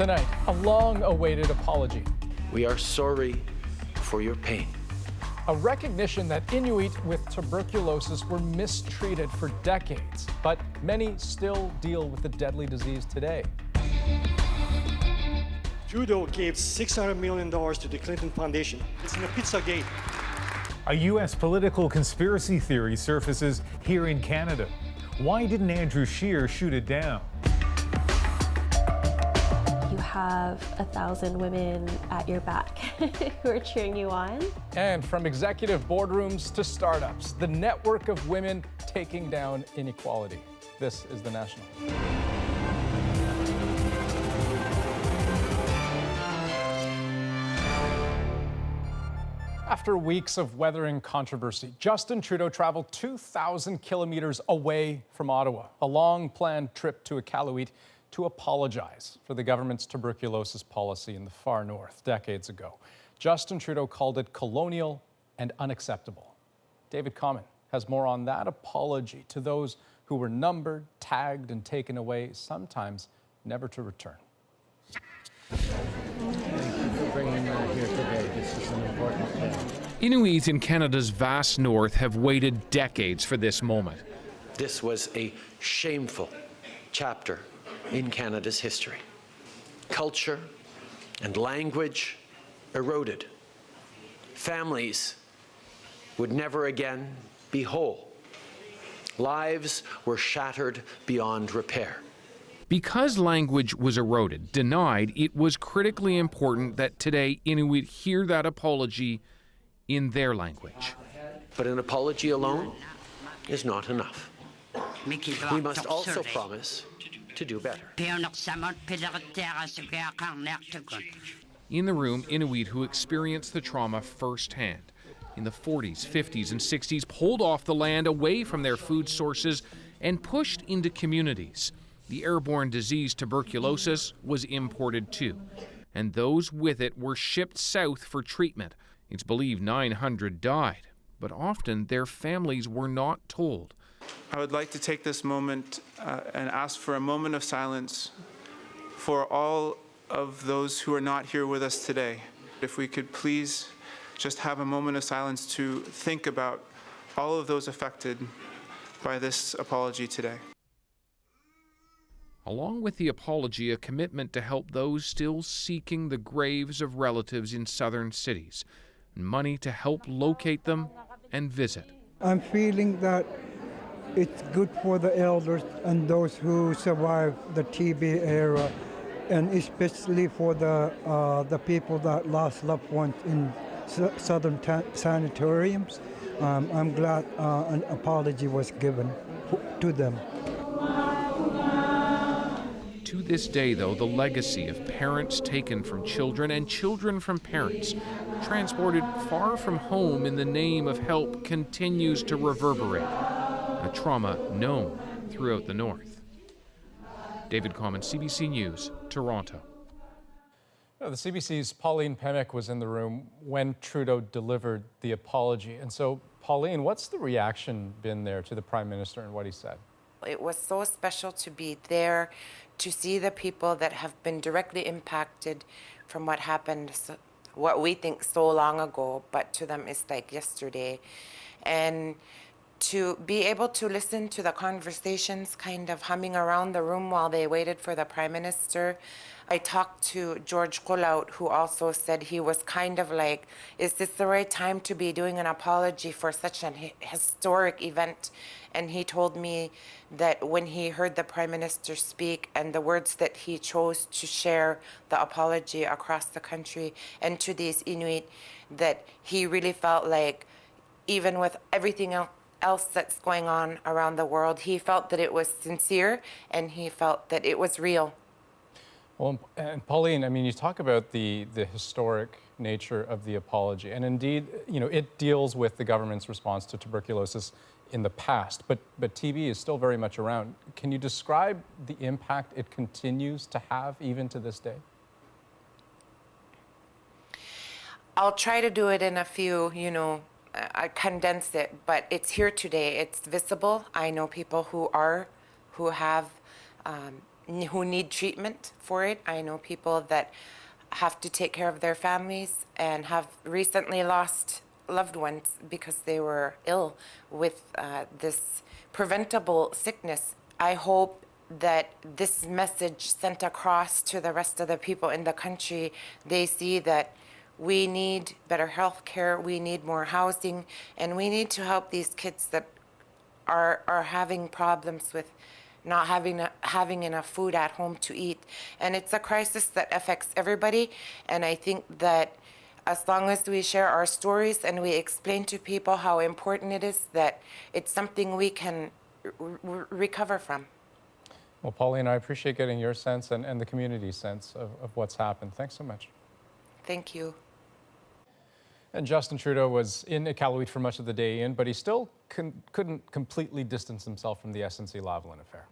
Tonight, a long-awaited apology. We are sorry for your pain. A recognition that Inuit with tuberculosis were mistreated for decades, but many still deal with the deadly disease today. Trudeau gave $600 million to the Clinton Foundation. It's in the Pizzagate. A U.S. political conspiracy theory surfaces here in Canada. Why didn't Andrew Scheer shoot it down? You have 1,000 women at your back who are cheering you on. And from executive boardrooms to startups, the network of women taking down inequality. This is The National. After weeks of weathering controversy, Justin Trudeau traveled 2,000 kilometers away from Ottawa, a long-planned trip to Iqaluit to apologize for the government's tuberculosis policy in the far north decades ago. Justin Trudeau called it colonial and unacceptable. David Common has more on that apology to those who were numbered, tagged, and taken away, sometimes never to return. Inuits in Canada's vast north have waited decades for this moment. This was a shameful chapter in Canada's history. Culture and language eroded. Families would never again be whole. Lives were shattered beyond repair. Because language was eroded, denied, it was critically important that today Inuit hear that apology in their language. But an apology alone is not enough. We must also promise to do better. In the room, Inuit who experienced the trauma firsthand. In the 40s, 50s, and 60s, pulled off the land away from their food sources and pushed into communities. The airborne disease tuberculosis was imported too, and those with it were shipped south for treatment. It's believed 900 died, but often their families were not told. I would like to take this moment and ask for a moment of silence for all of those who are not here with us today. If we could please just have a moment of silence to think about all of those affected by this apology today. Along with the apology, a commitment to help those still seeking the graves of relatives in southern cities, and money to help locate them and visit. I'm feeling that it's good for the elders and those who survived the TB era, and especially for the people that lost loved ones in southern sanatoriums. I'm glad an apology was given to them. To this day, though, the legacy of parents taken from children and children from parents, transported far from home in the name of help, continues to reverberate, a trauma known throughout the North. David Common, CBC News, Toronto. The CBC's Pauline Pemick was in the room when Trudeau delivered the apology. And so, Pauline, what's the reaction been there to the Prime Minister and what he said? It was so special to be there, to see the people that have been directly impacted from what happened, what we think so long ago, but to them it's like yesterday. And to be able to listen to the conversations kind of humming around the room while they waited for the Prime Minister. I talked to George Gulaut, who also said he was kind of like, is this the right time to be doing an apology for such an historic event? And he told me that when he heard the Prime Minister speak and the words that he chose to share the apology across the country and to these Inuit, that he really felt like, even with everything else that's going on around the world, he felt that it was sincere and he felt that it was real. Well, and Pauline, I mean, you talk about the historic nature of the apology, and indeed, you know, it deals with the government's response to tuberculosis in the past, but TB is still very much around. Can you describe the impact it continues to have even to this day? I'll try to do it in a few, I condense it, but it's here today. It's visible. I know people who have who need treatment for it. I know people that have to take care of their families and have recently lost loved ones because they were ill with this preventable sickness. I hope that this message sent across to the rest of the people in the country, they see that we need better health care, we need more housing, and we need to help these kids that are having problems with not having enough food at home to eat. And it's a crisis that affects everybody, and I think that as long as we share our stories and we explain to people how important it is, that it's something we can recover from. Well, Pauline, I appreciate getting your sense and the community's sense of what's happened. Thanks so much. Thank you. And Justin Trudeau was in Iqaluit for much of the day in, but he still couldn't completely distance himself from the SNC-Lavalin affair.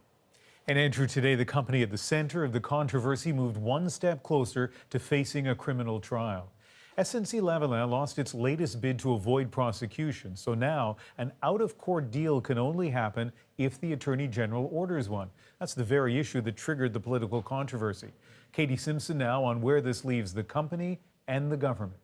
And Andrew, today the company at the center of the controversy moved one step closer to facing a criminal trial. SNC-Lavalin lost its latest bid to avoid prosecution, so now an out-of-court deal can only happen if the Attorney General orders one. That's the very issue that triggered the political controversy. Katie Simpson now on where this leaves the company and the government.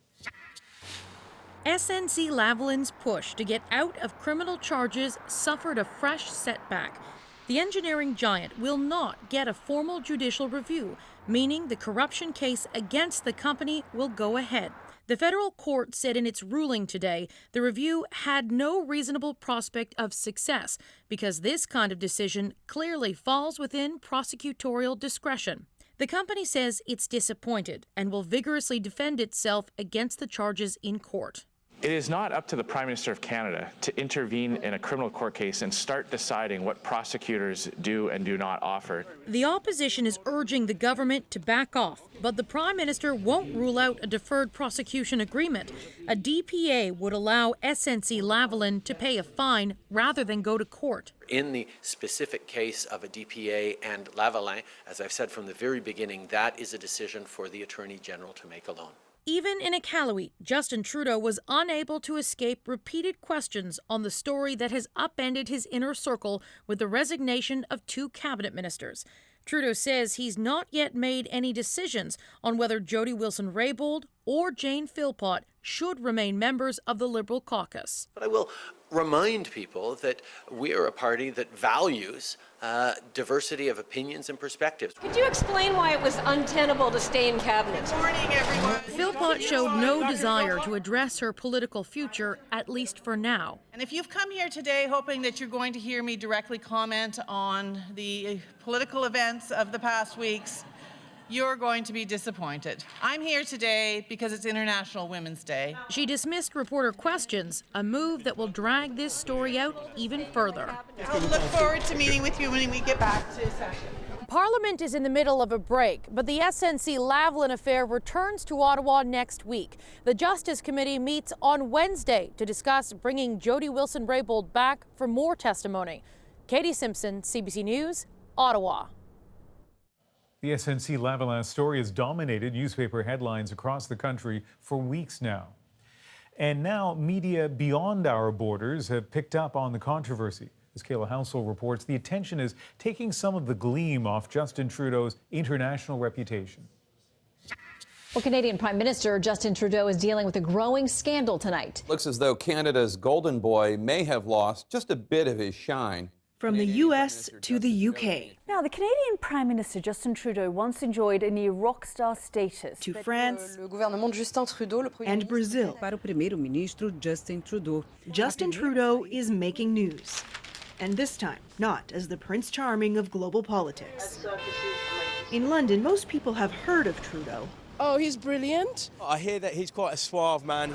SNC-Lavalin's push to get out of criminal charges suffered a fresh setback. The engineering giant will not get a formal judicial review, meaning the corruption case against the company will go ahead. The federal court said in its ruling today the review had no reasonable prospect of success because this kind of decision clearly falls within prosecutorial discretion. The company says it's disappointed and will vigorously defend itself against the charges in court. It is not up to the Prime Minister of Canada to intervene in a criminal court case and start deciding what prosecutors do and do not offer. The opposition is urging the government to back off, but the Prime Minister won't rule out a deferred prosecution agreement. A DPA would allow SNC-Lavalin to pay a fine rather than go to court. In the specific case of a DPA and Lavalin, as I've said from the very beginning, that is a decision for the Attorney General to make alone. Even in Iqaluit, Justin Trudeau was unable to escape repeated questions on the story that has upended his inner circle with the resignation of 2 cabinet ministers. Trudeau says he's not yet made any decisions on whether Jody Wilson-Raybould or Jane Philpott should remain members of the Liberal caucus. But I will remind people that we are a party that values diversity of opinions and perspectives. Could you explain why it was untenable to stay in cabinet? Good morning, everyone. Philpott showed no desire to address her political future, at least for now. And if you've come here today hoping that you're going to hear me directly comment on the political events of the past weeks, you're going to be disappointed. I'm here today because it's International Women's Day. She dismissed reporter questions, a move that will drag this story out even further. I'll look forward to meeting with you when we get back to session. Parliament is in the middle of a break, but the SNC-Lavalin affair returns to Ottawa next week. The Justice Committee meets on Wednesday to discuss bringing Jody Wilson-Raybould back for more testimony. Katie Simpson, CBC News, Ottawa. The SNC-Lavalin story has dominated newspaper headlines across the country for weeks now. And now media beyond our borders have picked up on the controversy. As Kayla Hounsell reports, the attention is taking some of the gleam off Justin Trudeau's international reputation. Well, Canadian Prime Minister Justin Trudeau is dealing with a growing scandal tonight. Looks as though Canada's golden boy may have lost just a bit of his shine. From the U.S. to the UK. Now, the Canadian Prime Minister Justin Trudeau once enjoyed a near rock star status. To France and Brazil. Justin Trudeau is making news. And this time, not as the Prince Charming of global politics. In London, most people have heard of Trudeau. Oh, he's brilliant. I hear that he's quite a suave man.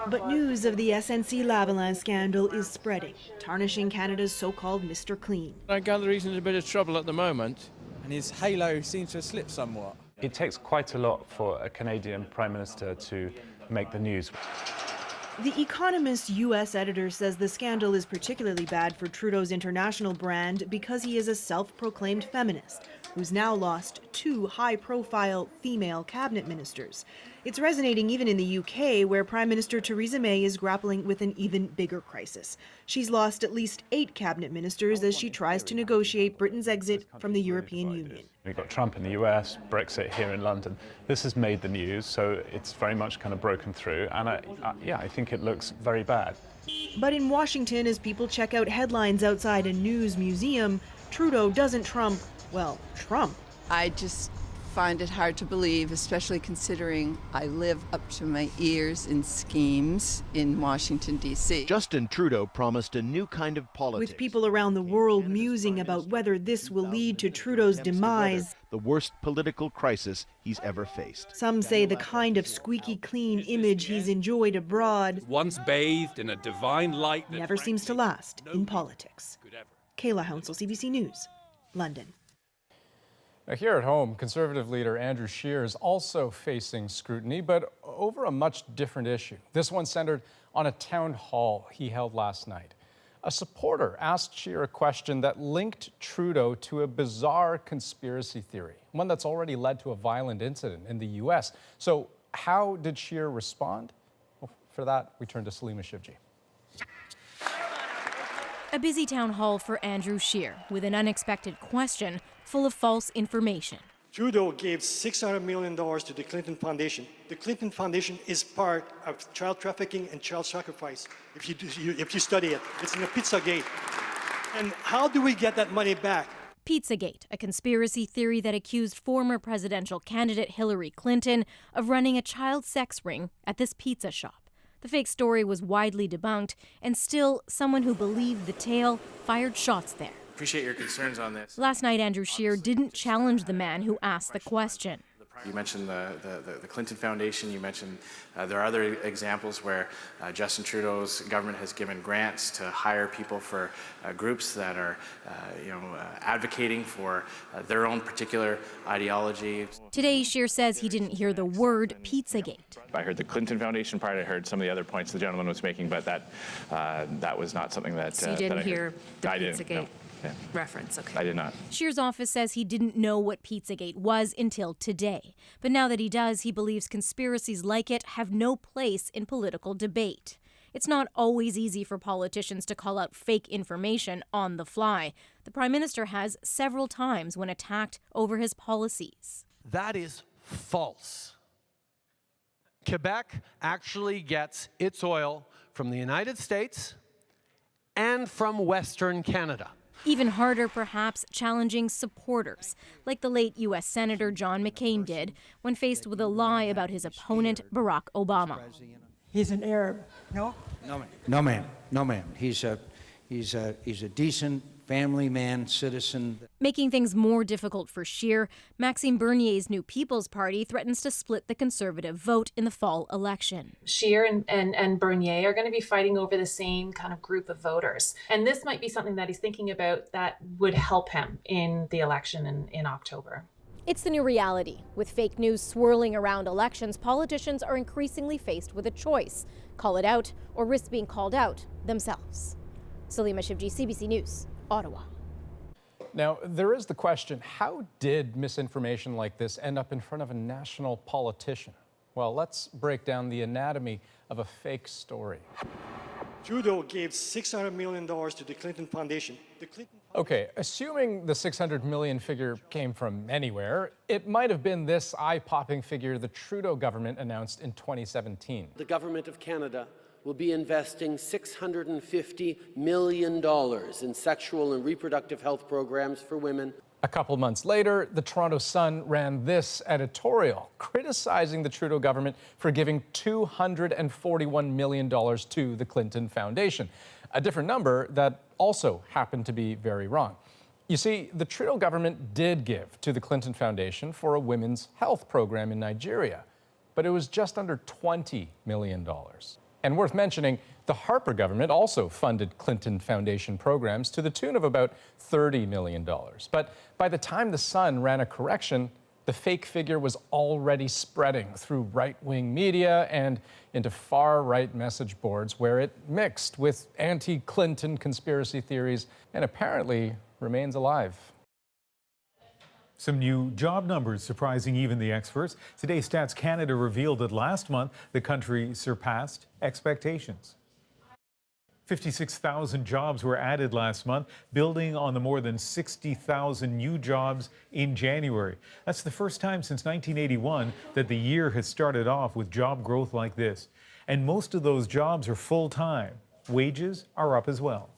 But news of the SNC-Lavalin scandal is spreading, tarnishing Canada's so-called Mr. Clean. I gather he's in a bit of trouble at the moment. And his halo seems to have slipped somewhat. It takes quite a lot for a Canadian Prime Minister to make the news. The Economist's U.S. editor says the scandal is particularly bad for Trudeau's international brand because he is a self-proclaimed feminist who's now lost 2 high-profile female cabinet ministers. It's resonating even in the UK, where Prime Minister Theresa May is grappling with an even bigger crisis. She's lost at least 8 cabinet ministers as she tries to negotiate Britain's exit from the European Union. We've got Trump in the US, Brexit here in London. This has made the news, so it's very much kind of broken through. And I think it looks very bad. But in Washington, as people check out headlines outside a news museum, Trudeau doesn't Trump Trump. I just find it hard to believe, especially considering I live up to my ears in schemes in Washington, D.C. Justin Trudeau promised a new kind of politics. With people around the world musing about whether this will lead to Trudeau's demise. The worst political crisis he's ever faced. Some say the kind of squeaky clean image he's enjoyed abroad, once bathed in a divine light, never seems to last in politics. Kayla Hounsell, CBC News, London. Now, here at home, Conservative leader Andrew Scheer is also facing scrutiny, but over a much different issue. This one centered on a town hall he held last night. A supporter asked Scheer a question that linked Trudeau to a bizarre conspiracy theory, one that's already led to a violent incident in the U.S. So how did Scheer respond? Well, for that, we turn to Salima Shivji. A busy town hall for Andrew Scheer with an unexpected question full of false information. Trudeau gave $600 million to the Clinton Foundation. The Clinton Foundation is part of child trafficking and child sacrifice. If you study it, it's in the Pizzagate. And how do we get that money back? Pizzagate, a conspiracy theory that accused former presidential candidate Hillary Clinton of running a child sex ring at this pizza shop. The fake story was widely debunked, and still, someone who believed the tale fired shots there. Appreciate your concerns on this. Last night, Andrew Scheer didn't challenge the man who asked the question. You mentioned the Clinton Foundation. You mentioned there are other examples where Justin Trudeau's government has given grants to hire people for groups that are, advocating for their own particular ideology. Today, Scheer says he didn't hear the word Pizzagate. I heard the Clinton Foundation part. I heard some of the other points the gentleman was making, but that was not something that. So you didn't hear the Pizzagate? No. Reference, okay. I did not. Scheer's office says he didn't know what Pizzagate was until today. But now that he does, he believes conspiracies like it have no place in political debate. It's not always easy for politicians to call out fake information on the fly. The Prime Minister has several times when attacked over his policies. That is false. Quebec actually gets its oil from the United States and from Western Canada. Even harder, perhaps, challenging supporters, like the late U.S. Senator John McCain did when faced with a lie about his opponent, Barack Obama. He's an Arab. No? No, ma'am. He's a decent family man, citizen. Making things more difficult for Scheer, Maxime Bernier's New People's Party threatens to split the Conservative vote in the fall election. Scheer and Bernier are going to be fighting over the same kind of group of voters. And this might be something that he's thinking about that would help him in the election in October. It's the new reality. With fake news swirling around elections, politicians are increasingly faced with a choice: call it out or risk being called out themselves. Salima Shivji, CBC News, Ottawa. Now, there is the question, how did misinformation like this end up in front of a national politician? Well, let's break down the anatomy of a fake story. Trudeau gave $600 million to the Clinton Foundation. Okay, assuming the 600 million figure came from anywhere, it might have been this eye-popping figure the Trudeau government announced in 2017. The government of Canada will be investing $650 million in sexual and reproductive health programs for women. A couple months later, the Toronto Sun ran this editorial criticizing the Trudeau government for giving $241 million to the Clinton Foundation, a different number that also happened to be very wrong. You see, the Trudeau government did give to the Clinton Foundation for a women's health program in Nigeria, but it was just under $20 million. And worth mentioning, the Harper government also funded Clinton Foundation programs to the tune of about $30 million. But by the time the Sun ran a correction, the fake figure was already spreading through right-wing media and into far-right message boards where it mixed with anti-Clinton conspiracy theories and apparently remains alive. Some new job numbers surprising even the experts. Today, Stats Canada revealed that last month the country surpassed expectations. 56,000 jobs were added last month, building on the more than 60,000 new jobs in January. That's the first time since 1981 that the year has started off with job growth like this. And most of those jobs are full-time. Wages are up as well.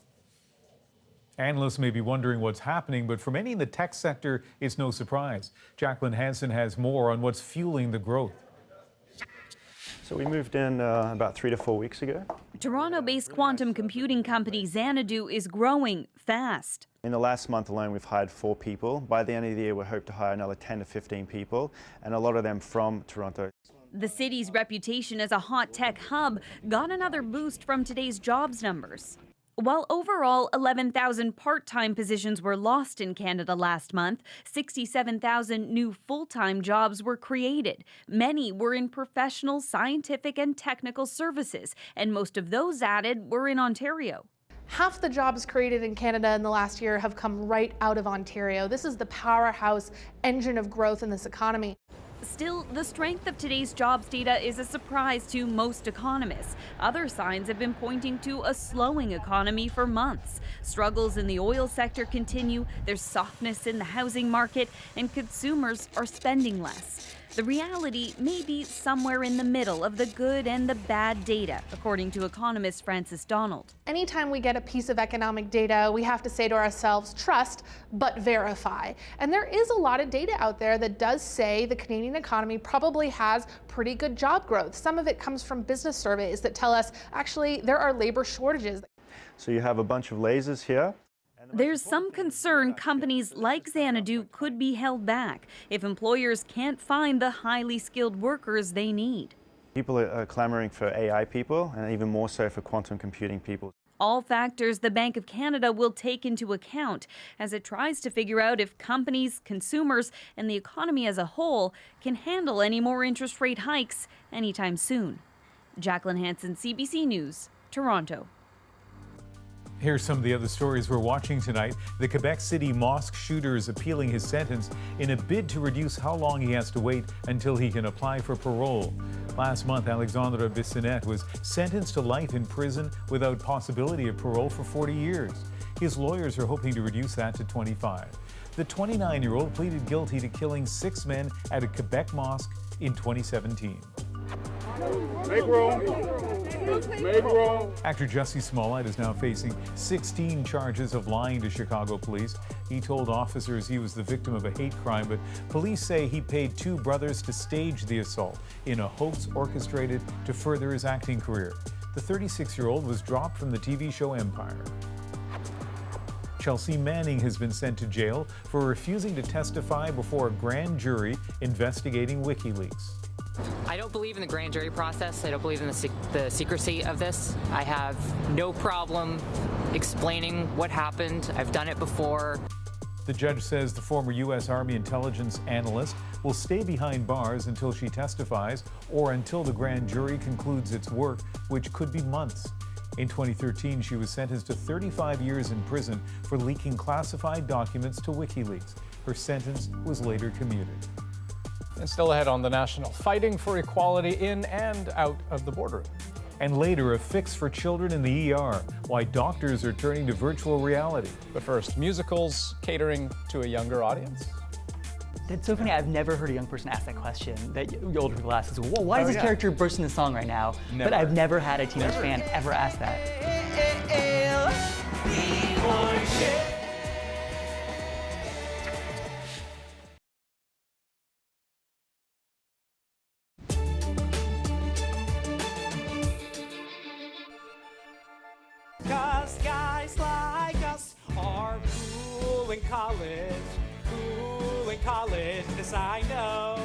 Analysts may be wondering what's happening, but for many in the tech sector, it's no surprise. Jacqueline Hansen has more on what's fueling the growth. So we moved in about 3 to 4 weeks ago. Toronto-based quantum computing company Xanadu is growing fast. In the last month alone, we've hired 4 people. By the end of the year, we hope to hire another 10 to 15 people, and a lot of them from Toronto. The city's reputation as a hot tech hub got another boost from today's jobs numbers. While overall 11,000 part-time positions were lost in Canada last month, 67,000 new full-time jobs were created. Many were in professional, scientific, and technical services, and most of those added were in Ontario. Half the jobs created in Canada in the last year have come right out of Ontario. This is the powerhouse engine of growth in this economy. Still, the strength of today's jobs data is a surprise to most economists. Other signs have been pointing to a slowing economy for months. Struggles in the oil sector continue, there's softness in the housing market, and consumers are spending less. The reality may be somewhere in the middle of the good and the bad data, according to economist Francis Donald. Anytime we get a piece of economic data, we have to say to ourselves, trust, but verify. And there is a lot of data out there that does say the Canadian economy probably has pretty good job growth. Some of it comes from business surveys that tell us, actually, there are labor shortages. So you have a bunch of lasers here. There's some concern companies like Xanadu could be held back if employers can't find the highly skilled workers they need. People are clamoring for AI people, and even more so for quantum computing people. All factors the Bank of Canada will take into account as it tries to figure out if companies, consumers, and the economy as a whole can handle any more interest rate hikes anytime soon. Jacqueline Hansen, CBC News, Toronto. Here's some of the other stories we're watching tonight. The Quebec City mosque shooter is appealing his sentence in a bid to reduce how long he has to wait until he can apply for parole. Last month, Alexandre Bissonnette was sentenced to life in prison without possibility of parole for 40 years. His lawyers are hoping to reduce that to 25. The 29-year-old pleaded guilty to killing 6 men at a Quebec mosque in 2017. Make room. Make room. Actor Jussie Smollett is now facing 16 charges of lying to Chicago police. He told officers he was the victim of a hate crime, but police say he paid 2 brothers to stage the assault in a hoax orchestrated to further his acting career. The 36-year-old was dropped from the TV show Empire. Chelsea Manning has been sent to jail for refusing to testify before a grand jury investigating WikiLeaks. I don't believe in the grand jury process. I don't believe in the secrecy of this. I have no problem explaining what happened. I've done it before. The judge says the former U.S. Army intelligence analyst will stay behind bars until she testifies or until the grand jury concludes its work, which could be months. In 2013, she was sentenced to 35 years in prison for leaking classified documents to WikiLeaks. Her sentence was later commuted. And still ahead on The National, fighting for equality in and out of the boardroom. And later, a fix for children in the ER, why doctors are turning to virtual reality. But first, musicals catering to a younger audience. That's so funny. I've never heard a young person ask that question that older people ask. Well, why is this character bursting the song right now? Never. But I've never had a teenage fan ever ask that. Cause guys like us are cool in college. Cool in college, this I know.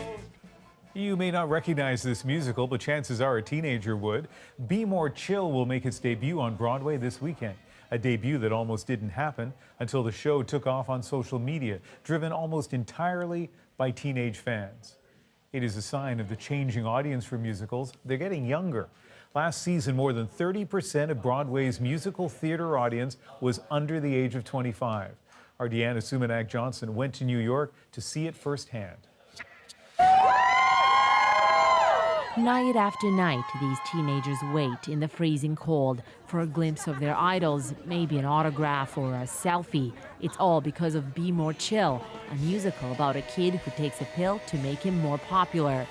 You may not recognize this musical, but chances are a teenager would. Be More Chill will make its debut on Broadway this weekend. A debut that almost didn't happen until the show took off on social media, driven almost entirely by teenage fans. It is a sign of the changing audience for musicals. They're getting younger. Last season, more than 30% of Broadway's musical theater audience was under the age of 25. Our Deanna Sumanak-Johnson went to New York to see it firsthand. Night after night, these teenagers wait in the freezing cold for a glimpse of their idols, maybe an autograph or a selfie. It's all because of Be More Chill, a musical about a kid who takes a pill to make him more popular.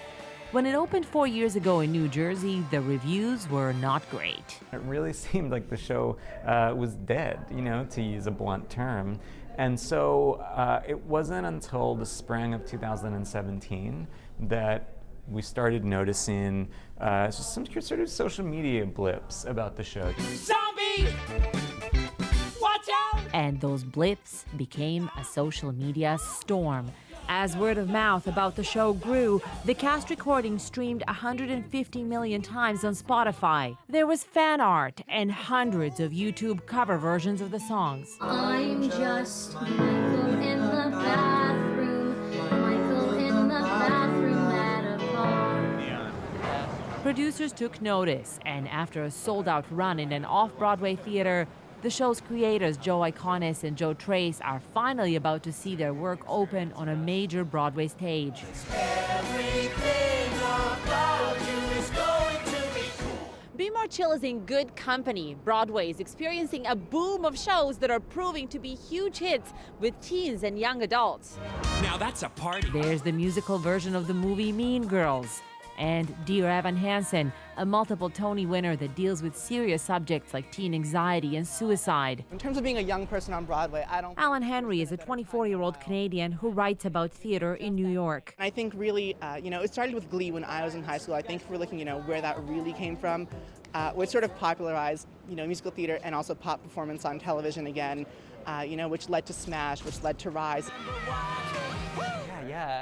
When it opened 4 years ago in New Jersey, the reviews were not great. It really seemed like the show was dead, to use a blunt term. And so it wasn't until the spring of 2017 that we started noticing some sort of social media blips about the show. Zombie! Watch out! And those blips became a social media storm. As word of mouth about the show grew, the cast recording streamed 150 million times on Spotify. There was fan art and hundreds of YouTube cover versions of the songs. I'm just Michael in the bathroom, Michael in the bathroom at a bar. Producers took notice, and after a sold-out run in an off-Broadway theater, the show's creators, Joe Iconis and Joe Trace, are finally about to see their work open on a major Broadway stage. Be More Chill is in good company. Broadway is experiencing a boom of shows that are proving to be huge hits with teens and young adults. Now that's a party. There's the musical version of the movie Mean Girls. And Dear Evan Hansen, a multiple Tony winner that deals with serious subjects like teen anxiety and suicide. In terms of being a young person on Broadway, Alan Henry is a 24-year-old Canadian who writes about theater in New York. I think really, it started with Glee when I was in high school. I think if we're looking, where that really came from, what sort of popularized, musical theater and also pop performance on television again, which led to Smash, which led to Rise.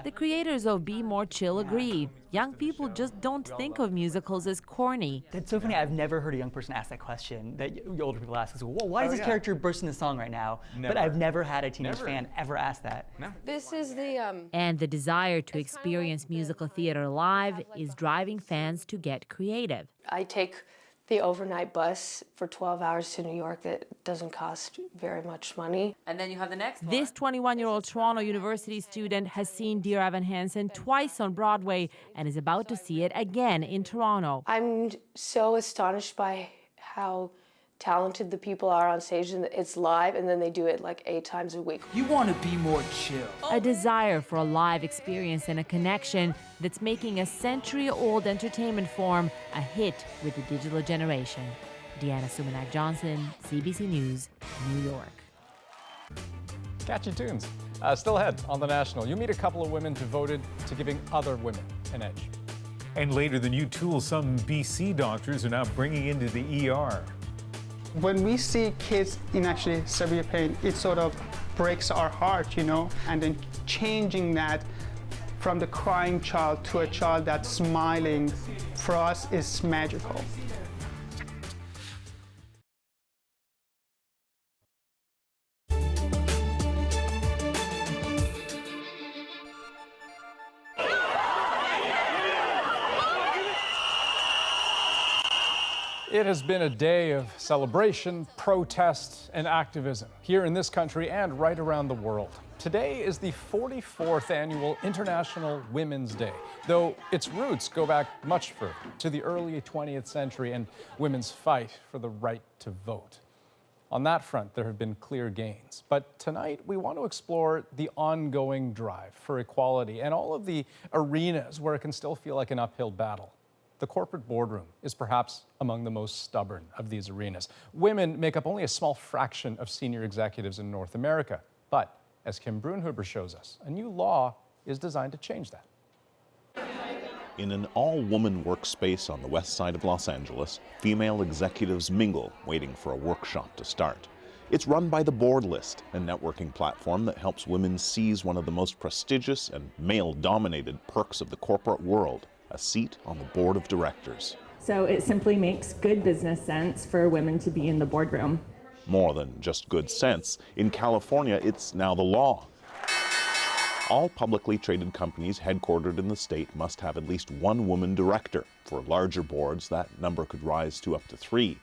The creators of Be More Chill agree. Young people just don't think of musicals as corny. That's so funny. I've never heard a young person ask that question that older people ask. Well, why does this character burst into song right now? Never. But I've never had a teenage fan ever ask that. No. This is the And the desire to experience musical theater live is driving fans to get creative. I take the overnight bus for 12 hours to New York that doesn't cost very much money. And then you have the next one. This 21-year-old Toronto University student has seen Dear Evan Hansen twice on Broadway and is about to see it again in Toronto. I'm so astonished by how talented the people are on stage, and it's live, and then they do it like 8 times a week. You want to be more chill. A desire for a live experience and a connection that's making a century-old entertainment form a hit with the digital generation. Deanna Sumanak-Johnson, CBC News, New York. Catchy tunes. Still ahead on The National, you meet a couple of women devoted to giving other women an edge. And later, the new tool some BC doctors are now bringing into the ER. When we see kids in actually severe pain, it sort of breaks our heart, and then changing that from the crying child to a child that's smiling, for us is magical. It has been a day of celebration, protest, and activism here in this country and right around the world. Today is the 44th annual International Women's Day, though its roots go back much further, to the early 20th century and women's fight for the right to vote. On that front, there have been clear gains. But tonight, we want to explore the ongoing drive for equality and all of the arenas where it can still feel like an uphill battle. The corporate boardroom is perhaps among the most stubborn of these arenas. Women make up only a small fraction of senior executives in North America. But as Kim Brunhuber shows us, a new law is designed to change that. In an all-woman workspace on the west side of Los Angeles, female executives mingle, waiting for a workshop to start. It's run by the Board List, a networking platform that helps women seize one of the most prestigious and male-dominated perks of the corporate world, a seat on the board of directors. So it simply makes good business sense for women to be in the boardroom. More than just good sense, in California, it's now the law. All publicly traded companies headquartered in the state must have at least one woman director. For larger boards, that number could rise to up to 3.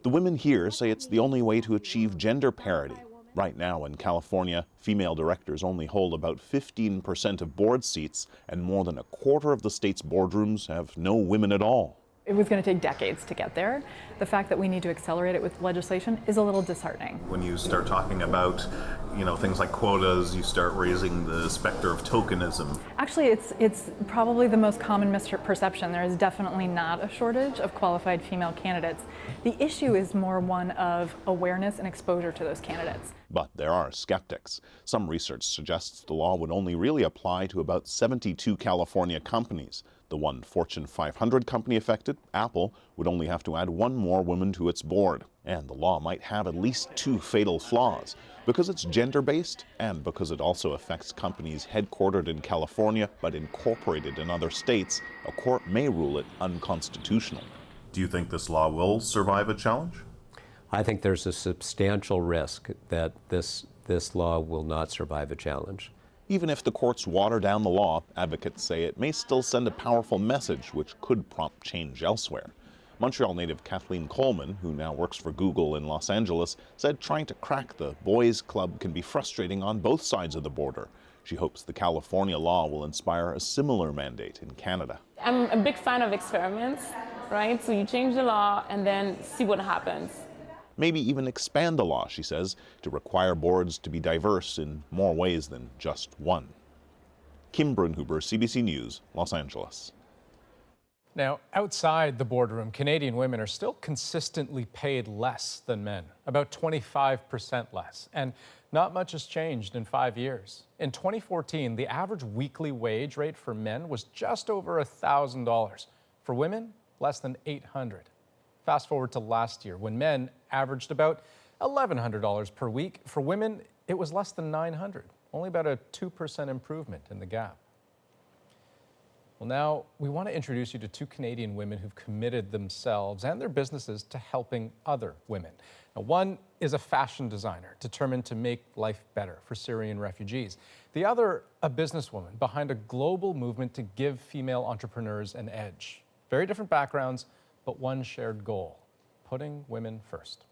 The women here say it's the only way to achieve gender parity. Right now in California, female directors only hold about 15% of board seats, and more than a quarter of the state's boardrooms have no women at all. It was going to take decades to get there. The fact that we need to accelerate it with legislation is a little disheartening. When you start talking about, things like quotas, you start raising the specter of tokenism. Actually, it's probably the most common misperception. There is definitely not a shortage of qualified female candidates. The issue is more one of awareness and exposure to those candidates. But there are skeptics. Some research suggests the law would only really apply to about 72 California companies. The one Fortune 500 company affected, Apple, would only have to add one more woman to its board. And the law might have at least two fatal flaws, because it's gender-based and because it also affects companies headquartered in California but incorporated in other states. A court may rule it unconstitutional. Do you think this law will survive a challenge? I think there's a substantial risk that this law will not survive a challenge. Even if the courts water down the law, advocates say it may still send a powerful message which could prompt change elsewhere. Montreal native Kathleen Coleman, who now works for Google in Los Angeles, said trying to crack the boys' club can be frustrating on both sides of the border. She hopes the California law will inspire a similar mandate in Canada. I'm a big fan of experiments, right? So you change the law and then see what happens. Maybe even expand the law, she says, to require boards to be diverse in more ways than just one. Kim Brunhuber, CBC News, Los Angeles. Now, outside the boardroom, Canadian women are still consistently paid less than men, about 25% less. And not much has changed in 5 years. In 2014, the average weekly wage rate for men was just over $1,000. For women, less than $800. Fast forward to last year, when men averaged about $1,100 per week. For women, it was less than $900, only about a 2% improvement in the gap. Well, now we want to introduce you to two Canadian women who've committed themselves and their businesses to helping other women. Now, one is a fashion designer determined to make life better for Syrian refugees. The other, a businesswoman behind a global movement to give female entrepreneurs an edge. Very different backgrounds, but one shared goal: putting women first.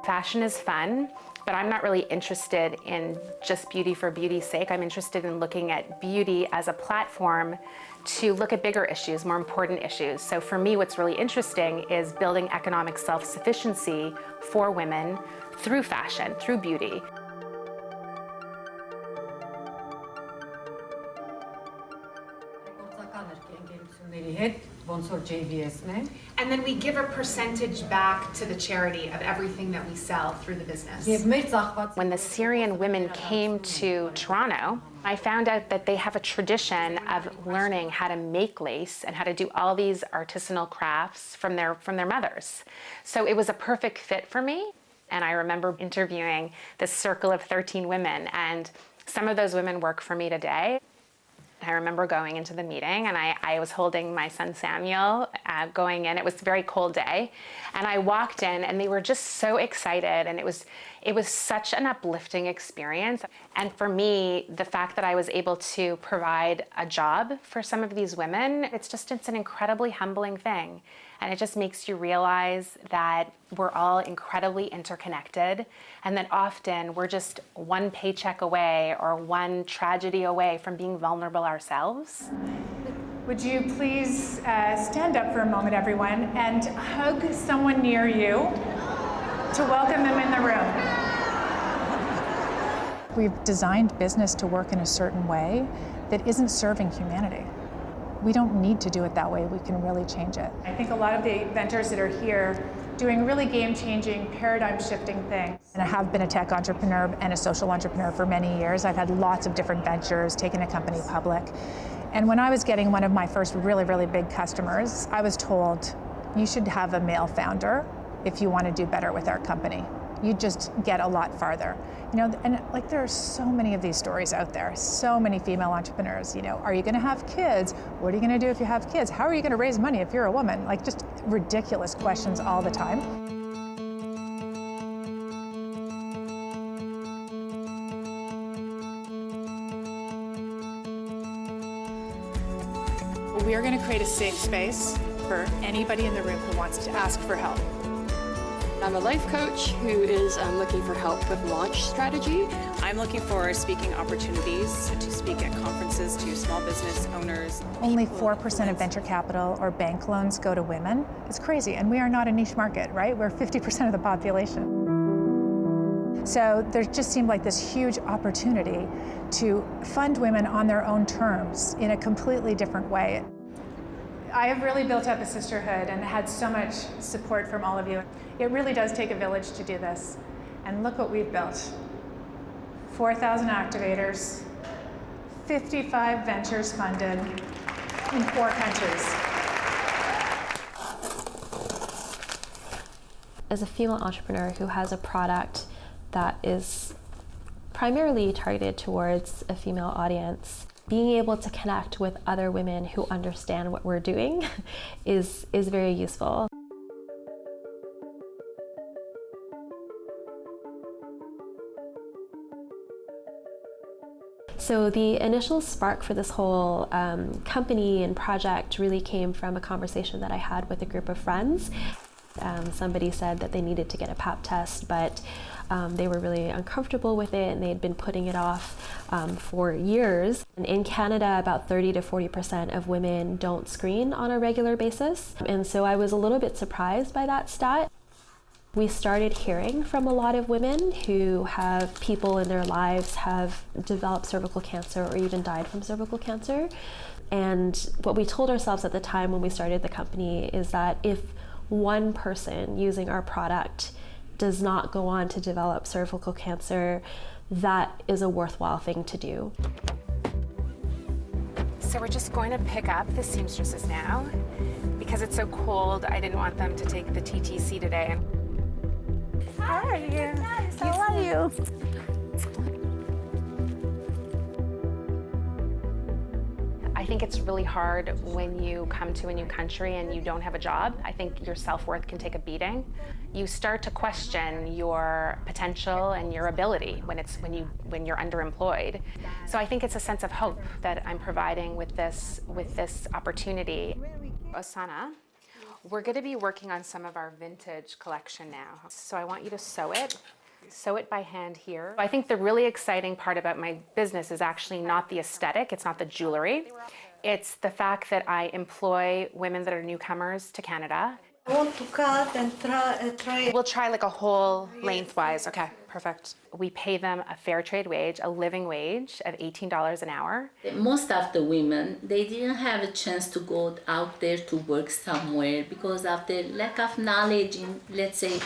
Fashion is fun, but I'm not really interested in just beauty for beauty's sake. I'm interested in looking at beauty as a platform to look at bigger issues, more important issues. So for me, what's really interesting is building economic self-sufficiency for women through fashion, through beauty. And then we give a percentage back to the charity of everything that we sell through the business. When the Syrian women came to Toronto, I found out that they have a tradition of learning how to make lace and how to do all these artisanal crafts from their mothers. So it was a perfect fit for me. And I remember interviewing this circle of 13 women, and some of those women work for me today. I remember going into the meeting, and I was holding my son Samuel going in. It was a very cold day, and I walked in, and they were just so excited, and it was such an uplifting experience. And for me, the fact that I was able to provide a job for some of these women, it's an incredibly humbling thing. And it just makes you realize that we're all incredibly interconnected, and that often we're just one paycheck away or one tragedy away from being vulnerable ourselves. Would you please stand up for a moment, everyone, and hug someone near you to welcome them in the room. We've designed business to work in a certain way that isn't serving humanity. We don't need to do it that way. We can really change it. I think a lot of the vendors that are here doing really game-changing, paradigm-shifting things. And I have been a tech entrepreneur and a social entrepreneur for many years. I've had lots of different ventures, taken a company public. And when I was getting one of my first really, really big customers, I was told, you should have a male founder if you want to do better with our company. You just get a lot farther. And like there are so many of these stories out there, so many female entrepreneurs. Are you going to have kids? What are you going to do if you have kids? How are you going to raise money if you're a woman? Like just ridiculous questions all the time. We are going to create a safe space for anybody in the room who wants to ask for help. I'm a life coach who is looking for help with launch strategy. I'm looking for speaking opportunities to speak at conferences to small business owners. Only 4% of venture capital or bank loans go to women. It's crazy, and we are not a niche market, right? We're 50% of the population. So there just seemed like this huge opportunity to fund women on their own terms in a completely different way. I have really built up a sisterhood and had so much support from all of you. It really does take a village to do this. And look what we've built. 4,000 activators, 55 ventures funded in 4 countries. As a female entrepreneur who has a product that is primarily targeted towards a female audience, being able to connect with other women who understand what we're doing is very useful. So the initial spark for this whole company and project really came from a conversation that I had with a group of friends. Somebody said that they needed to get a pap test, but they were really uncomfortable with it and they had been putting it off for years. And in Canada, about 30 to 40% of women don't screen on a regular basis. And so I was a little bit surprised by that stat. We started hearing from a lot of women who have people in their lives have developed cervical cancer or even died from cervical cancer. And what we told ourselves at the time when we started the company is that if one person using our product does not go on to develop cervical cancer, that is a worthwhile thing to do. So we're just going to pick up the seamstresses now. Because it's so cold, I didn't want them to take the TTC today. How are you? How are you? I think it's really hard when you come to a new country and you don't have a job. I think your self-worth can take a beating. You start to question your potential and your ability when you're underemployed. So I think it's a sense of hope that I'm providing with this opportunity. Osana, we're going to be working on some of our vintage collection now. So I want you to sew it by hand here. I think the really exciting part about my business is actually not the aesthetic, it's not the jewelry. It's the fact that I employ women that are newcomers to Canada. I want to cut and try. We'll try like a whole lengthwise. Okay, perfect. We pay them a fair trade wage, a living wage of $18 an hour. Most of the women, they didn't have a chance to go out there to work somewhere because of the lack of knowledge in, let's say,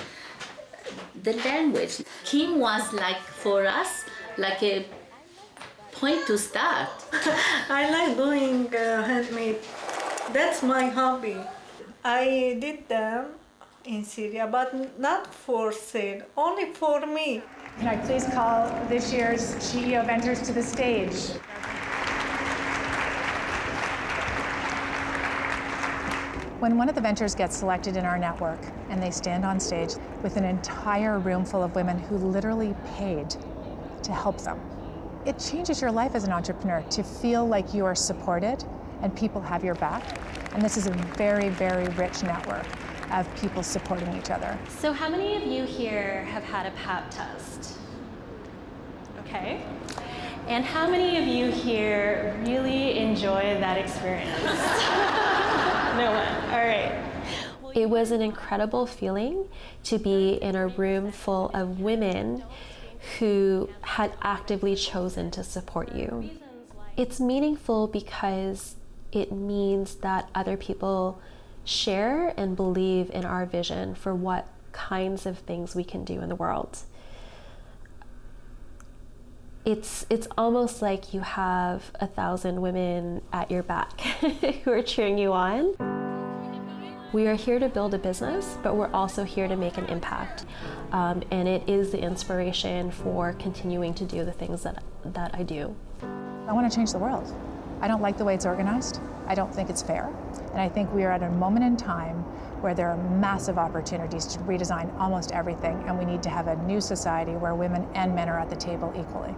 the language. Kim was like, for us, like a point to start. I like doing handmade. That's my hobby. I did them in Syria, but not for sale, only for me. Can I please call this year's CEO Ventures to the stage? When one of the ventures gets selected in our network and they stand on stage with an entire room full of women who literally paid to help them, it changes your life as an entrepreneur to feel like you are supported and people have your back. And this is a very, very rich network of people supporting each other. So how many of you here have had a pap test? Okay. And how many of you here really enjoy that experience? No one. All right. It was an incredible feeling to be in a room full of women who had actively chosen to support you. It's meaningful because it means that other people share and believe in our vision for what kinds of things we can do in the world. It's almost like you have 1,000 women at your back who are cheering you on. We are here to build a business, but we're also here to make an impact. And it is the inspiration for continuing to do the things that I do. I want to change the world. I don't like the way it's organized. I don't think it's fair. And I think we are at a moment in time where there are massive opportunities to redesign almost everything, and we need to have a new society where women and men are at the table equally.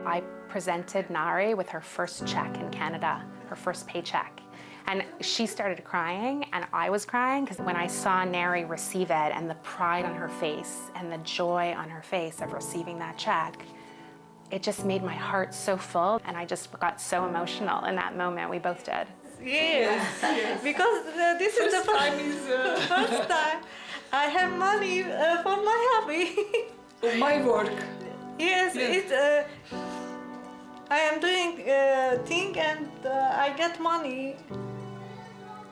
I presented Nari with her first check in Canada, her first paycheck. And she started crying, and I was crying, because when I saw Neri receive it and the pride on her face and the joy on her face of receiving that check, it just made my heart so full, and I just got so emotional in that moment. We both did. Yes, because this is the first time I have money for my hobby. For my work. Yes, it's I am doing thing and I get money,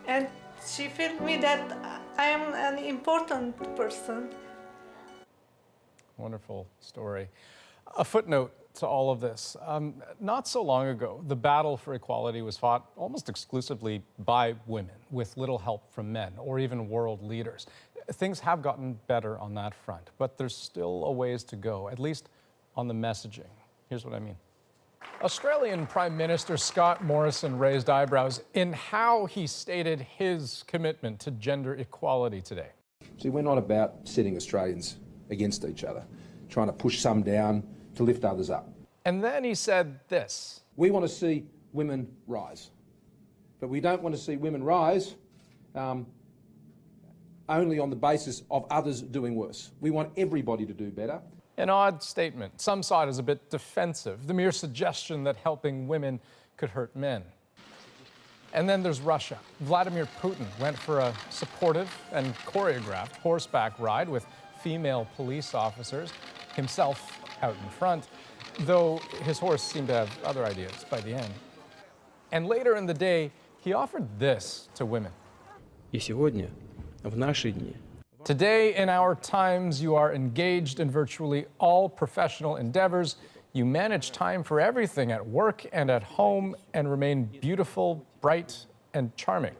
and she felt me that I am an important person. Wonderful story. A footnote to all of this. Not so long ago, the battle for equality was fought almost exclusively by women, with little help from men or even world leaders. Things have gotten better on that front, but there's still a ways to go, at least on the messaging. Here's what I mean. Australian Prime Minister Scott Morrison raised eyebrows in how he stated his commitment to gender equality today. See, we're not about setting Australians against each other, trying to push some down to lift others up. And then he said this. We want to see women rise, but we don't want to see women rise only on the basis of others doing worse. We want everybody to do better. An odd statement. Some saw it as a bit defensive, the mere suggestion that helping women could hurt men. And then there's Russia. Vladimir Putin went for a supportive and choreographed horseback ride with female police officers, himself out in front, though his horse seemed to have other ideas by the end. And later in the day, he offered this to women. И сегодня, в наши дни, Today, in our times, you are engaged in virtually all professional endeavors. You manage time for everything at work and at home and remain beautiful, bright, and charming.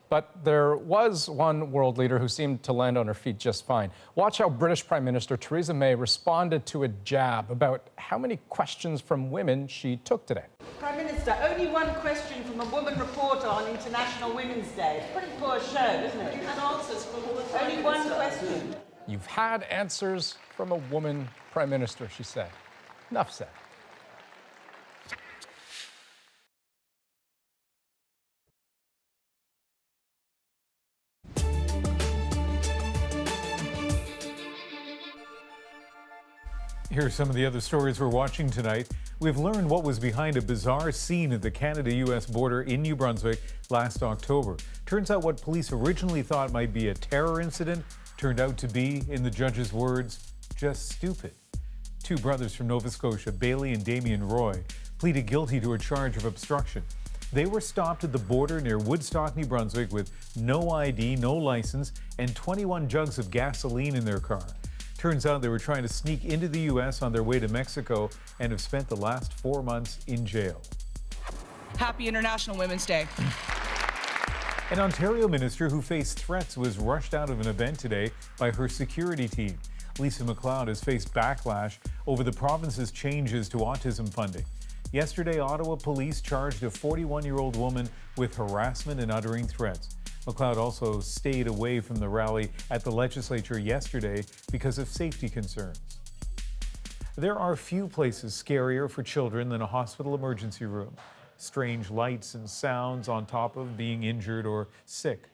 But there was one world leader who seemed to land on her feet just fine. Watch how British Prime Minister Theresa May responded to a jab about how many questions from women she took today. Prime Minister, only one question from a woman reporter on International Women's Day. It's a pretty poor show, isn't it? And answers from all the Prime Minister. Only one question. You've had answers from a woman Prime Minister, she said. Enough said. Here are some of the other stories we're watching tonight. We've learned what was behind a bizarre scene at the Canada-US border in New Brunswick last October. Turns out what police originally thought might be a terror incident turned out to be, in the judge's words, just stupid. Two brothers from Nova Scotia, Bailey and Damien Roy, pleaded guilty to a charge of obstruction. They were stopped at the border near Woodstock, New Brunswick with no ID, no license, and 21 jugs of gasoline in their car. Turns out they were trying to sneak into the U.S. on their way to Mexico and have spent the last 4 months in jail. Happy International Women's Day. An Ontario minister who faced threats was rushed out of an event today by her security team. Lisa MacLeod has faced backlash over the province's changes to autism funding. Yesterday, Ottawa police charged a 41-year-old woman with harassment and uttering threats. MacLeod also stayed away from the rally at the legislature yesterday because of safety concerns. There are few places scarier for children than a hospital emergency room. Strange lights and sounds on top of being injured or sick.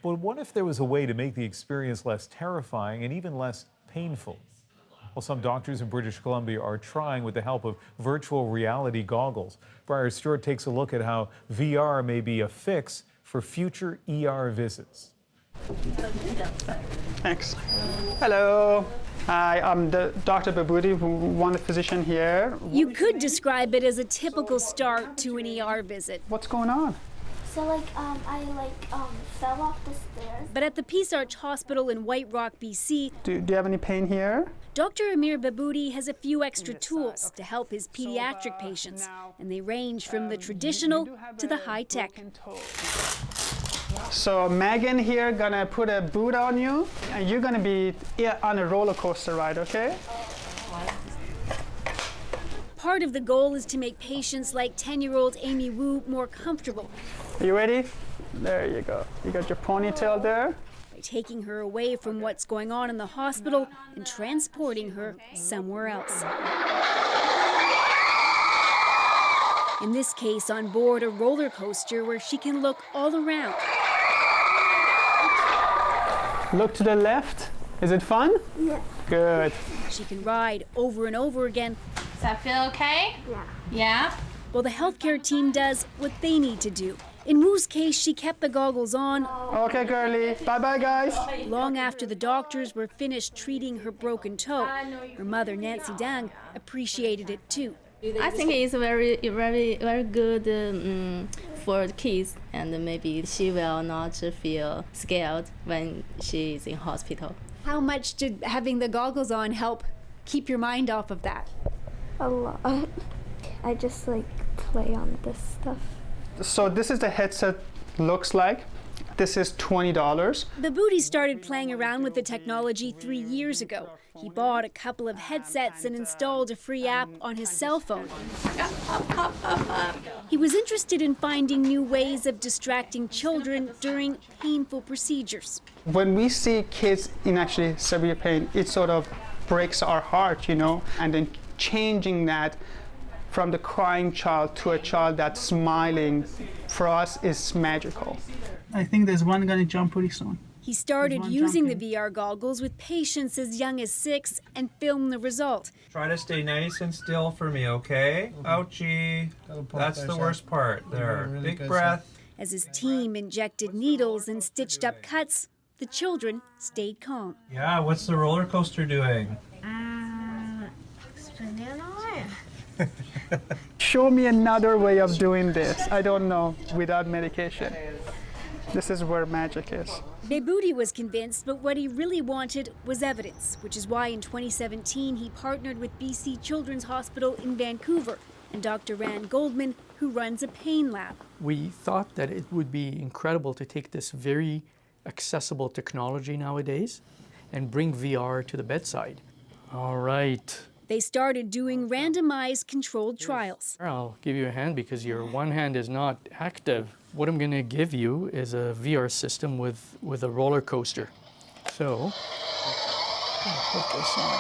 But what if there was a way to make the experience less terrifying and even less painful? Well, some doctors in British Columbia are trying with the help of virtual reality goggles. Briar Stewart takes a look at how VR may be a fix for future ER visits. Thanks. Hello. Hi, I'm Dr. Babudi, one physician here. You could describe it as a typical start to an ER visit. What's going on? So I fell off the stairs. But at the Peace Arch Hospital in White Rock, BC, Do you have any pain here? Dr. Amir Babudi has a few extra tools to help his pediatric patients, and they range from the traditional to the high-tech. So Megan here gonna put a boot on you, and you're gonna be on a roller coaster ride, okay? Part of the goal is to make patients like 10-year-old Amy Wu more comfortable. Are you ready? There you go. You got your ponytail there. By taking her away from what's going on in the hospital and transporting her somewhere else. In this case, on board a roller coaster where she can look all around. Look to the left. Is it fun? Yeah. Good. She can ride over and over again. Does that feel okay? Yeah. Yeah? Well, the healthcare team does what they need to do. In Wu's case, she kept the goggles on. Okay, girlie. Bye-bye, guys. Long after the doctors were finished treating her broken toe. Her mother, Nancy Dang, appreciated it too. I think it's very good for the kids, and maybe she will not feel scared when she is in hospital. How much did having the goggles on help keep your mind off of that? A lot. I just like play on this stuff. So this is the headset looks like. This is $20. The Booty started playing around with the technology 3 years ago. He bought a couple of headsets and installed a free app on his cell phone. He was interested in finding new ways of distracting children during painful procedures. When we see kids in actually severe pain, it sort of breaks our heart, you know, and then changing that from the crying child to a child that's smiling, for us is magical. I think there's one gonna jump pretty soon. He started using the VR goggles with patients as young as 6 and filmed the result. Try to stay nice and still for me, okay? Ouchie. That's the worst part there. Big breath. As his team injected needles and stitched up cuts, the children stayed calm. Yeah, what's the roller coaster doing? Show me another way of doing this. I don't know, without medication. This is where magic is. Beboudi was convinced, but what he really wanted was evidence, which is why in 2017 he partnered with BC Children's Hospital in Vancouver and Dr. Rand Goldman, who runs a pain lab. We thought that it would be incredible to take this very accessible technology nowadays and bring VR to the bedside. All right. They started doing randomized controlled trials. I'll give you a hand because your one hand is not active. What I'm going to give you is a VR system with a roller coaster. So, put this on.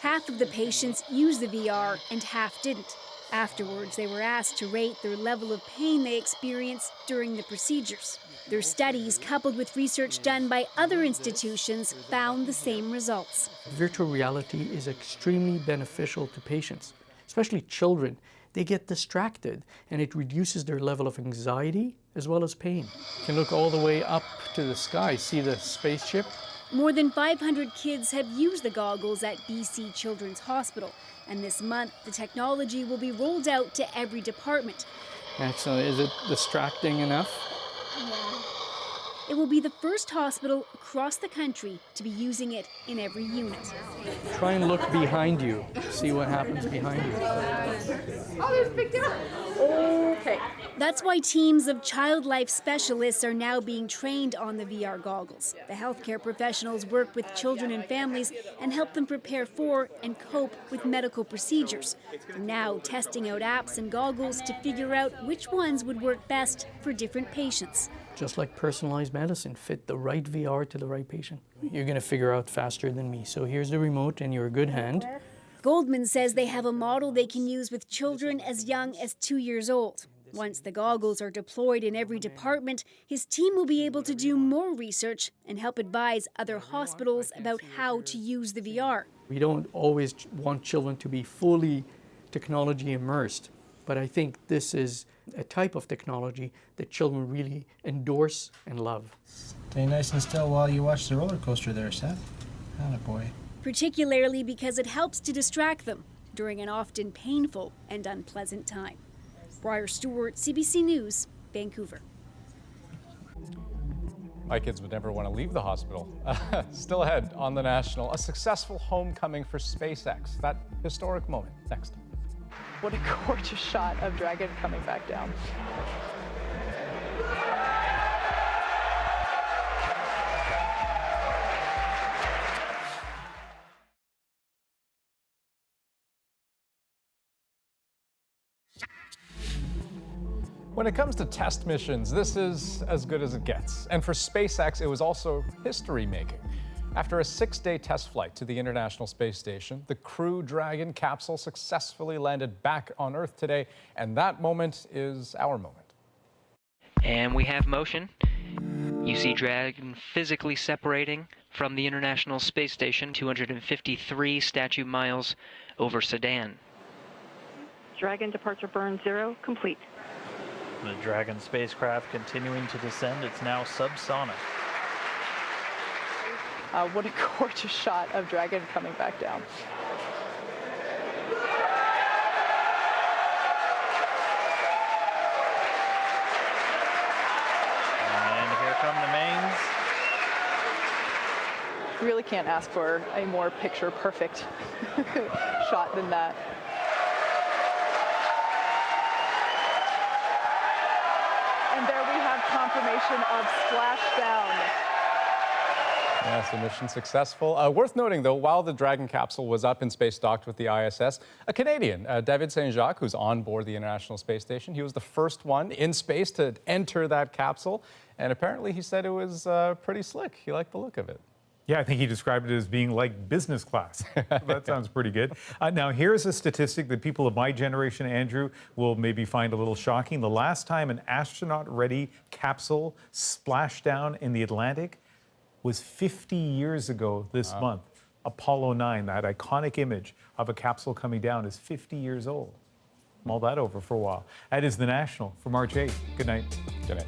Half of the patients used the VR and half didn't. Afterwards, they were asked to rate their level of pain they experienced during the procedures. Their studies, coupled with research done by other institutions, found the same results. Virtual reality is extremely beneficial to patients, especially children. They get distracted and it reduces their level of anxiety as well as pain. You can look all the way up to the sky, see the spaceship? More than 500 kids have used the goggles at BC Children's Hospital, and this month the technology will be rolled out to every department. Excellent. Is it distracting enough? It will be the first hospital across the country to be using it in every unit. Try and look behind you. See what happens behind you. Oh, there's Big Dip. Okay. That's why teams of child life specialists are now being trained on the VR goggles. The healthcare professionals work with children and families and help them prepare for and cope with medical procedures. They're now testing out apps and goggles to figure out which ones would work best for different patients. Just like personalized medicine, fit the right VR to the right patient. You're going to figure out faster than me. So here's the remote in your good hand. Goldman says they have a model they can use with children as young as 2 years old. Once the goggles are deployed in every department, his team will be able to do more research and help advise other hospitals about how to use the VR. We don't always want children to be fully technology immersed, but I think this is a type of technology that children really endorse and love. Stay nice and still while you watch the roller coaster there, Seth. Attaboy. Particularly because it helps to distract them during an often painful and unpleasant time. Briar Stewart, CBC News, Vancouver. My kids would never want to leave the hospital. Still ahead on The National, a successful homecoming for SpaceX. That historic moment, next. What a gorgeous shot of Dragon coming back down. When it comes to test missions, this is as good as it gets. And for SpaceX, it was also history-making. After a 6-day test flight to the International Space Station, the Crew Dragon capsule successfully landed back on Earth today, and that moment is our moment. And we have motion. You see Dragon physically separating from the International Space Station, 253 statute miles over Sedan. Dragon departure burn 0 complete. The Dragon spacecraft continuing to descend. It's now subsonic. What a gorgeous shot of Dragon coming back down. And here come the mains. You really can't ask for a more picture perfect shot than that. And there we have confirmation of splashdown. Yes, mission successful. Worth noting, though, while the Dragon capsule was up in space docked with the ISS, a Canadian, David Saint-Jacques, who's on board the International Space Station, he was the first one in space to enter that capsule. And apparently he said it was pretty slick. He liked the look of it. Yeah, I think he described it as being like business class. That sounds pretty good. Now, here's a statistic that people of my generation, Andrew, will maybe find a little shocking. The last time an astronaut-ready capsule splashed down in the Atlantic was 50 years ago this month. Apollo 9, that iconic image of a capsule coming down, is 50 years old. Mull that over for a while. That is The National for March 8th. Good night. Good night.